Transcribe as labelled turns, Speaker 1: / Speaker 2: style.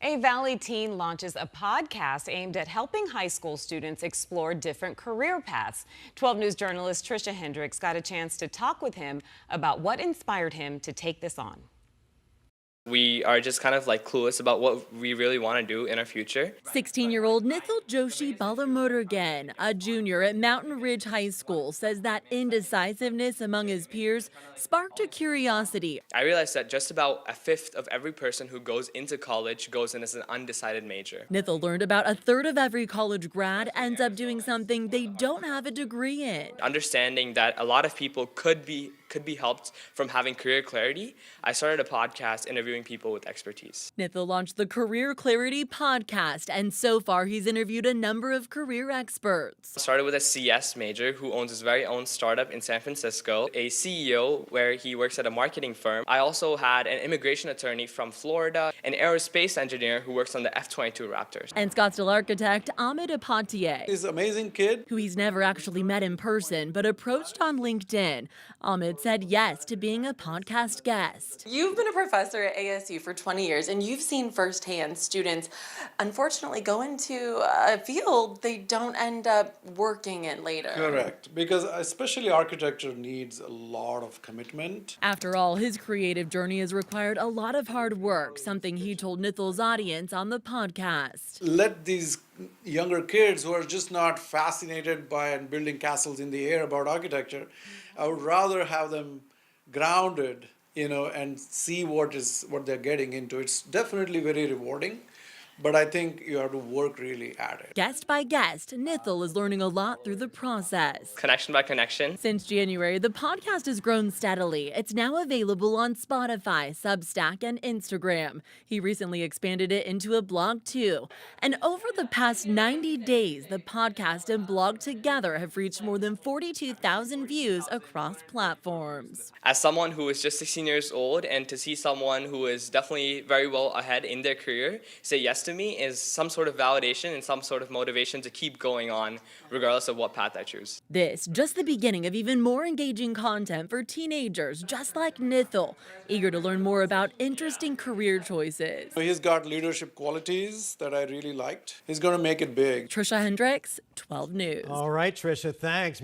Speaker 1: A Valley teen launches a podcast aimed at helping high school students explore different career paths. 12 News journalist Trisha Hendricks got a chance to talk with him about what inspired him to take this on.
Speaker 2: We are just kind of like clueless about what we really want to do in our future.
Speaker 3: 16-year-old Nithil Joshi Balamodurgan, a junior at Mountain Ridge High School, says that indecisiveness among his peers sparked a curiosity.
Speaker 2: I realized that just about a fifth of every person who goes into college goes in as an undecided major.
Speaker 3: Nithil learned about a third of every college grad ends up doing something they don't have a degree in.
Speaker 2: Understanding that a lot of people could be helped from having career clarity, I started a podcast interviewing people with expertise.
Speaker 3: Nithil launched the Career Clarity podcast, and so far he's interviewed a number of career experts.
Speaker 2: I started with a CS major who owns his very own startup in San Francisco, a CEO where he works at a marketing firm. I also had an immigration attorney from Florida, an aerospace engineer who works on the F-22 Raptors.
Speaker 3: And Scottsdale architect Ahmed Apatieh.
Speaker 4: He's an amazing kid
Speaker 3: Who he's never actually met in person, but approached on LinkedIn. Ahmed said yes to being a podcast guest.
Speaker 5: You've been a professor at ASU for 20 years, and you've seen firsthand students unfortunately go into a field they don't end up working in later.
Speaker 4: Correct, because especially architecture needs a lot of commitment.
Speaker 3: After all, his creative journey has required a lot of hard work, something he told Nithil's audience on the podcast.
Speaker 4: Let these younger kids who are just not fascinated by and building castles in the air about architecture, I would rather have them grounded, and see what they're getting into. It's definitely very rewarding, but I think you have to work really at it.
Speaker 3: Guest by guest, Nithil is learning a lot through the process.
Speaker 2: Connection by connection.
Speaker 3: Since January, the podcast has grown steadily. It's now available on Spotify, Substack, and Instagram. He recently expanded it into a blog too. And over the past 90 days, the podcast and blog together have reached more than 42,000 views across platforms.
Speaker 2: As someone who is just 16 years old, and to see someone who is definitely very well ahead in their career say yes to me is some sort of validation and some sort of motivation to keep going on regardless of what path I choose.
Speaker 3: This just the beginning of even more engaging content for teenagers just like Nithil, eager to learn more about interesting career choices.
Speaker 4: He's got leadership qualities that I really liked. He's going to make it big.
Speaker 3: Trisha Hendricks, 12 News.
Speaker 6: All right, Trisha, thanks.